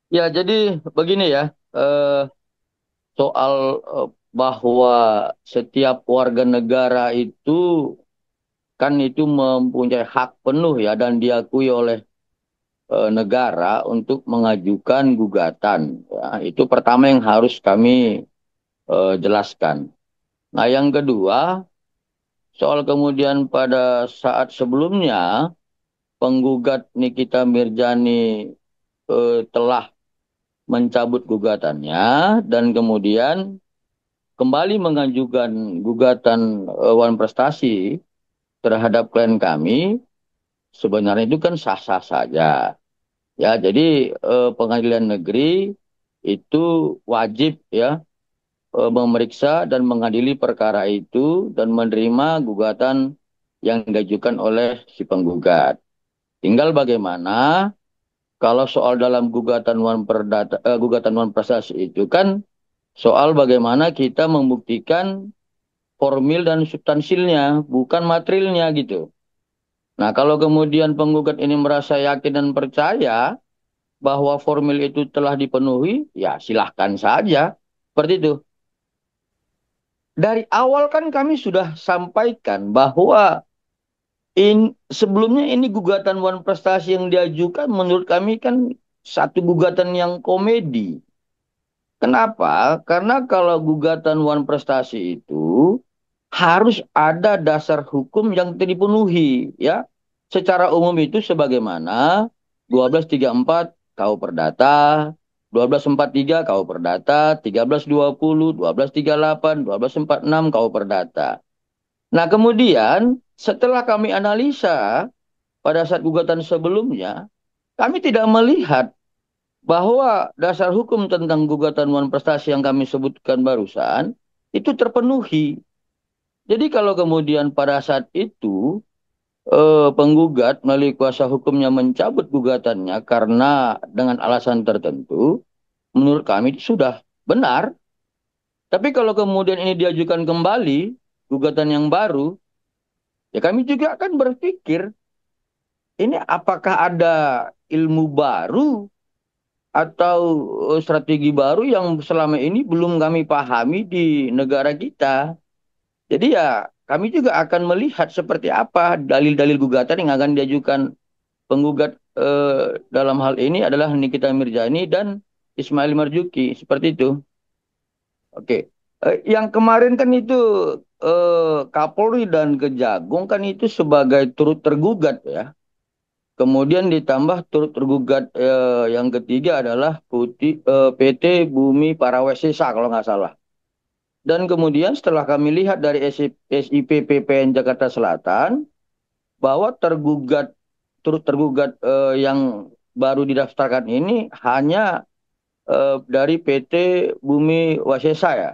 Ya, jadi begini ya, soal bahwa setiap warga negara itu kan itu mempunyai hak penuh ya dan diakui oleh negara untuk mengajukan gugatan. Ya, itu pertama yang harus kami jelaskan. Nah, yang kedua, soal kemudian pada saat sebelumnya penggugat Nikita Mirjani telah mencabut gugatannya dan kemudian kembali mengajukan gugatan Wan Prestasi terhadap klien kami, sebenarnya itu kan sah-sah saja. Ya, jadi pengadilan negeri itu wajib ya memeriksa dan mengadili perkara itu dan menerima gugatan yang diajukan oleh si penggugat. Tinggal bagaimana kalau soal dalam gugatan Wan Prestasi itu kan soal bagaimana kita membuktikan formil dan substansilnya, bukan materialnya gitu. Nah, kalau kemudian penggugat ini merasa yakin dan percaya bahwa formil itu telah dipenuhi, ya silahkan saja. Seperti itu. Dari awal kan kami sudah sampaikan bahwa sebelumnya ini gugatan Wan Prestasi yang diajukan menurut kami kan satu gugatan yang komedi. Kenapa? Karena kalau gugatan Wan Prestasi itu harus ada dasar hukum yang dipenuhi ya. Secara umum itu sebagaimana 1234 KU Perdata, 1243 KU Perdata, 1320, 1238, 1246 KU Perdata. Nah, kemudian setelah kami analisa pada saat gugatan sebelumnya, kami tidak melihat bahwa dasar hukum tentang gugatan Wan Prestasi yang kami sebutkan barusan itu terpenuhi. Jadi kalau kemudian pada saat itu penggugat melalui kuasa hukumnya mencabut gugatannya karena dengan alasan tertentu, menurut kami itu sudah benar. Tapi kalau kemudian ini diajukan kembali, gugatan yang baru, ya kami juga akan berpikir, ini apakah ada ilmu baru atau strategi baru yang selama ini belum kami pahami di negara kita. Jadi ya kami juga akan melihat seperti apa dalil-dalil gugatan yang akan diajukan penggugat dalam hal ini adalah Nikita Mirjani dan Ismail Marzuki. Seperti itu. Oke. Yang kemarin kan itu Kapolri dan Kejagung kan itu sebagai turut tergugat ya. Kemudian ditambah turut tergugat yang ketiga adalah PT Bumi Parawesesa kalau nggak salah. Dan kemudian setelah kami lihat dari SIP Jakarta Selatan bahwa turut tergugat yang baru didaftarkan ini hanya dari PT Bumi Wasesa ya.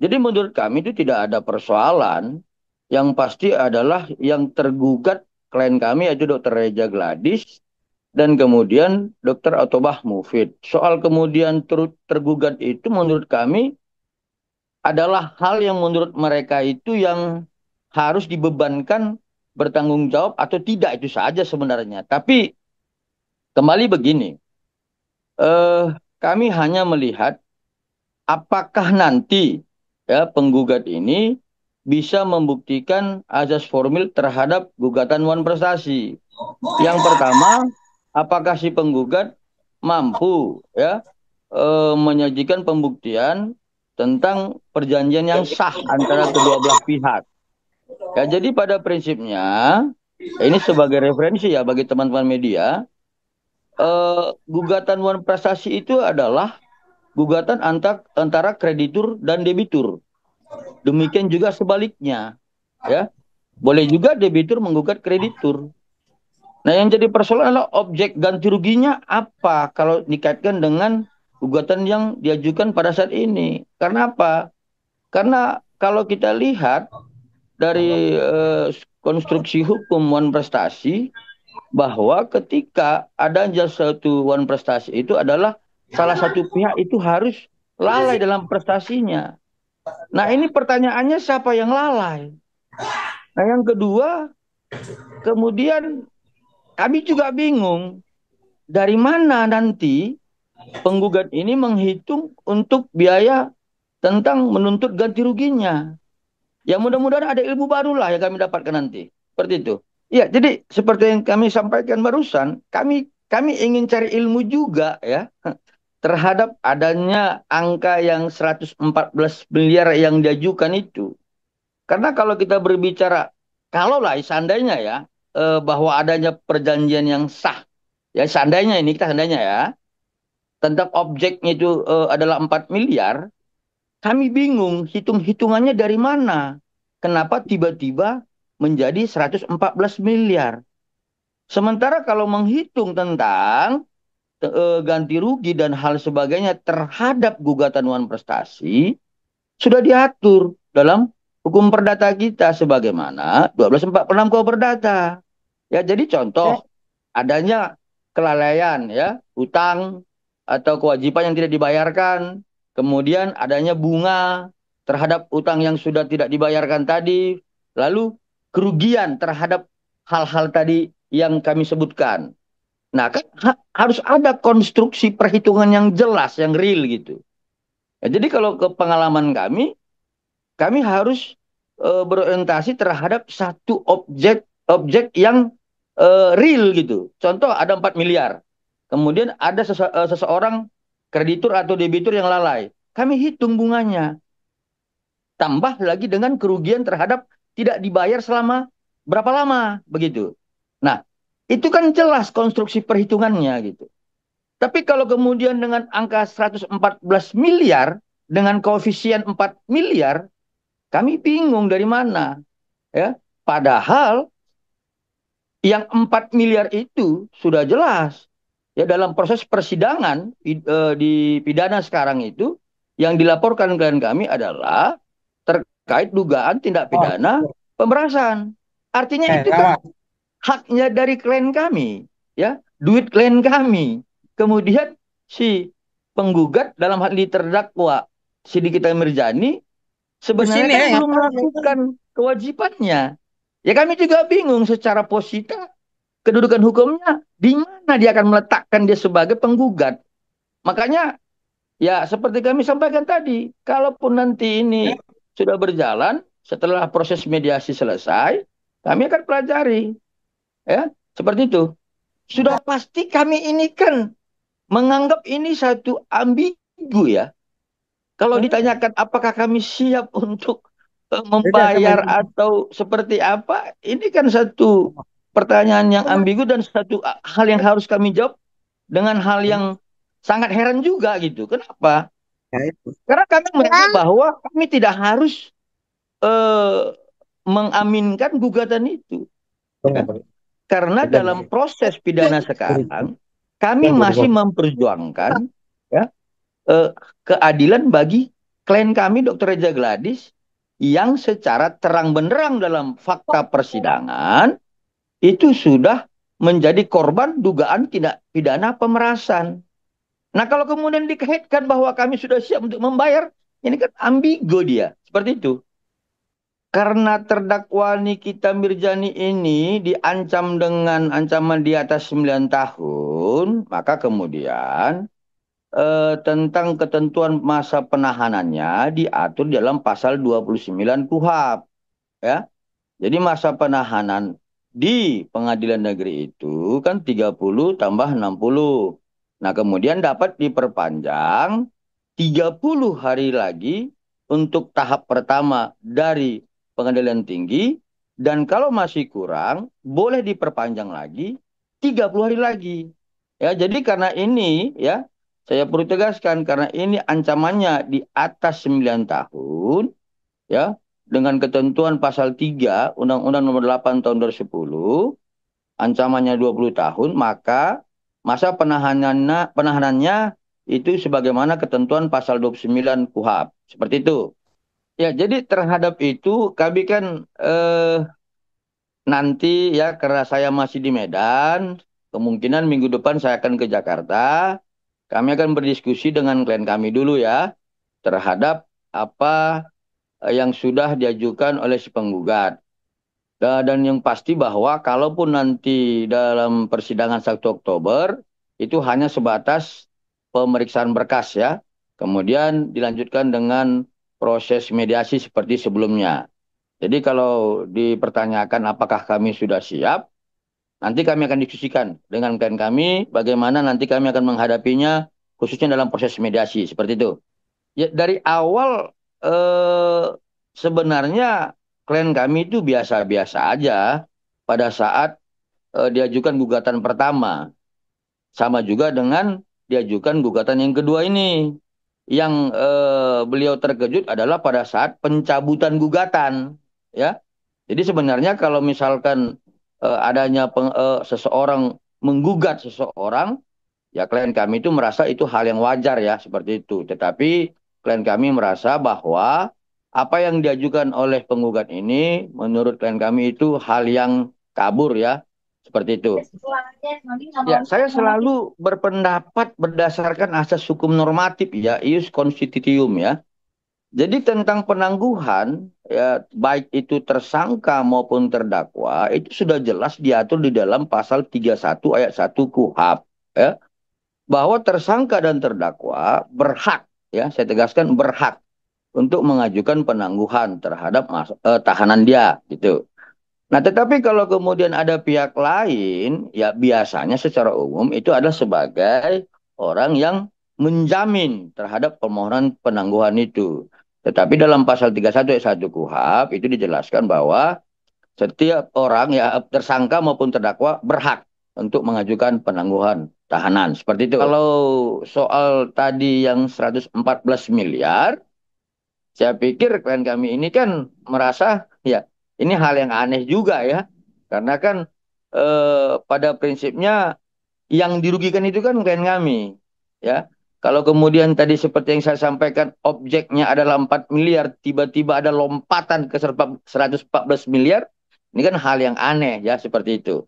Jadi menurut kami itu tidak ada persoalan. Yang pasti adalah yang tergugat klien kami yaitu Dr. Reja Gladys dan kemudian Dr. Atobah Mufid. Soal kemudian turut tergugat itu menurut kami adalah hal yang menurut mereka itu yang harus dibebankan bertanggung jawab atau tidak itu saja sebenarnya. Tapi kembali begini, eh, kami hanya melihat apakah nanti ya penggugat ini bisa membuktikan azas formil terhadap gugatan Wan Prestasi. Yang pertama, apakah si penggugat mampu ya menyajikan pembuktian tentang perjanjian yang sah antara kedua belah pihak. Ya, jadi pada prinsipnya ini sebagai referensi ya bagi teman-teman media, gugatan Wan Prestasi itu adalah gugatan antara kreditur dan debitur. Demikian juga sebaliknya, ya. Boleh juga debitur menggugat kreditur. Nah, yang jadi persoalan adalah objek ganti ruginya apa kalau dikaitkan dengan gugatan yang diajukan pada saat ini. Karena apa? Karena kalau kita lihat dari konstruksi hukum Wan Prestasi bahwa ketika ada satu Wan Prestasi itu adalah salah satu pihak itu harus lalai dalam prestasinya. Nah, ini pertanyaannya siapa yang lalai? Nah, yang kedua, kemudian kami juga bingung dari mana nanti penggugat ini menghitung untuk biaya tentang menuntut ganti ruginya. Ya mudah-mudahan ada ilmu baru lah yang kami dapatkan nanti. Seperti itu. Ya, jadi seperti yang kami sampaikan barusan, kami ingin cari ilmu juga ya terhadap adanya angka yang 114 miliar yang diajukan itu. Karena kalau kita berbicara, kalau lah seandainya ya, bahwa adanya perjanjian yang sah, ya seandainya ini kita seandainya ya, tentang objeknya itu adalah 4 miliar, kami bingung hitung-hitungannya dari mana. Kenapa tiba-tiba menjadi 114 miliar. Sementara kalau menghitung tentang ganti rugi dan hal sebagainya terhadap gugatan wan prestasi, sudah diatur dalam hukum perdata kita sebagaimana 1246 KUH Perdata. Ya, jadi Eh, contoh adanya kelalaian ya, utang atau kewajiban yang tidak dibayarkan, kemudian adanya bunga terhadap utang yang sudah tidak dibayarkan tadi, lalu kerugian terhadap hal-hal tadi yang kami sebutkan. Nah, kan harus ada konstruksi perhitungan yang jelas, yang real gitu. Ya, jadi kalau ke pengalaman kami harus berorientasi terhadap satu objek yang real gitu. Contoh ada 4 miliar. Kemudian ada seseorang kreditur atau debitur yang lalai. Kami hitung bunganya. Tambah lagi dengan kerugian terhadap tidak dibayar selama berapa lama begitu. Nah, itu kan jelas konstruksi perhitungannya gitu. Tapi kalau kemudian dengan angka 114 miliar dengan koefisien 4 miliar, kami bingung dari mana, ya. Padahal yang 4 miliar itu sudah jelas ya dalam proses persidangan di pidana sekarang itu yang dilaporkan klien kami adalah terkait dugaan tindak oh, pidana pemerasan. Artinya itu kan Rama. haknya dari klien kami, ya, duit klien kami. Kemudian si penggugat dalam hal ini terdakwa Sidiki Mirjani Di sebenarnya sini kan belum ngapain ini? melakukan kewajibannya. Ya kami juga bingung secara posita kedudukan hukumnya di mana dia akan meletakkan dia sebagai penggugat. Makanya ya seperti kami sampaikan tadi, kalaupun nanti Ya, ini sudah berjalan setelah proses mediasi selesai, kami akan pelajari ya seperti itu. Sudah pasti kami ini kan menganggap ini satu ambigu ya. Kalau benar. ditanyakan apakah kami siap untuk Beda sama membayar ini. atau seperti apa, ini kan satu pertanyaan yang Cuma, ambigu dan satu hal yang harus kami jawab dengan hal yang sangat heran juga gitu. Kenapa? ya itu. Karena kami menganggap bahwa kami tidak harus eh, mengaminkan gugatan itu. Ya. Tunggu, Karena Beda dalam nih. proses pidana sekarang, kami Tunggu, masih tunggu. memperjuangkan ya, eh, keadilan bagi klien kami Dr. Reja Gladys yang secara terang benderang dalam fakta persidangan itu sudah menjadi korban dugaan tindak pidana pemerasan. Nah, kalau kemudian dikaitkan bahwa kami sudah siap untuk membayar, ini kan ambigu dia. Seperti itu. Karena terdakwa Nikita Mirjani ini diancam dengan ancaman di atas 9 tahun, maka kemudian tentang ketentuan masa penahanannya diatur dalam pasal 29 KUHP. Ya. Jadi masa penahanan di pengadilan negeri itu kan 30 tambah 60. Nah, kemudian dapat diperpanjang 30 hari lagi untuk tahap pertama dari pengadilan tinggi dan kalau masih kurang boleh diperpanjang lagi 30 hari lagi. Ya, jadi karena ini ya saya perlu tegaskan karena ini ancamannya di atas 9 tahun ya dengan ketentuan pasal 3 Undang-Undang Nomor 8 Tahun 2010 ancamannya 20 tahun maka masa penahanannya itu sebagaimana ketentuan pasal 29 KUHP seperti itu. Ya, jadi terhadap itu kami kan nanti ya karena saya masih di Medan, kemungkinan minggu depan saya akan ke Jakarta. Kami akan berdiskusi dengan klien kami dulu ya terhadap apa yang sudah diajukan oleh si penggugat. Dan yang pasti bahwa kalaupun nanti dalam persidangan 1 Oktober itu hanya sebatas pemeriksaan berkas ya. Kemudian dilanjutkan dengan proses mediasi seperti sebelumnya. Jadi kalau dipertanyakan apakah kami sudah siap, nanti kami akan diskusikan dengan klien kami bagaimana nanti kami akan menghadapinya khususnya dalam proses mediasi seperti itu. Ya dari awal eh, sebenarnya klien kami itu biasa-biasa aja pada saat diajukan gugatan pertama. Sama juga dengan diajukan gugatan yang kedua ini. Yang beliau terkejut adalah pada saat pencabutan gugatan, ya. Jadi sebenarnya kalau misalkan adanya seseorang menggugat seseorang, ya klien kami itu merasa itu hal yang wajar ya seperti itu. Tetapi klien kami merasa bahwa apa yang diajukan oleh penggugat ini menurut klien kami itu hal yang kabur ya seperti itu. Ya, saya selalu berpendapat berdasarkan asas hukum normatif ya, ius constitutium ya. Jadi tentang penangguhan ya baik itu tersangka maupun terdakwa itu sudah jelas diatur di dalam pasal 31 ayat 1 KUHP ya, bahwa tersangka dan terdakwa berhak ya, saya tegaskan berhak untuk mengajukan penangguhan terhadap tahanan dia gitu. Nah, tetapi kalau kemudian ada pihak lain, ya biasanya secara umum itu adalah sebagai orang yang menjamin terhadap permohonan penangguhan itu. Tetapi dalam pasal 31 ayat 1 KUHP itu dijelaskan bahwa setiap orang ya tersangka maupun terdakwa berhak untuk mengajukan penangguhan tahanan. Seperti itu. Kalau soal tadi yang 114 miliar, saya pikir klien kami ini kan merasa ya ini hal yang aneh juga ya. Karena kan pada prinsipnya yang dirugikan itu kan klien kami. Ya. Kalau kemudian tadi seperti yang saya sampaikan objeknya adalah 4 miliar, tiba-tiba ada lompatan ke 114 miliar, ini kan hal yang aneh ya seperti itu.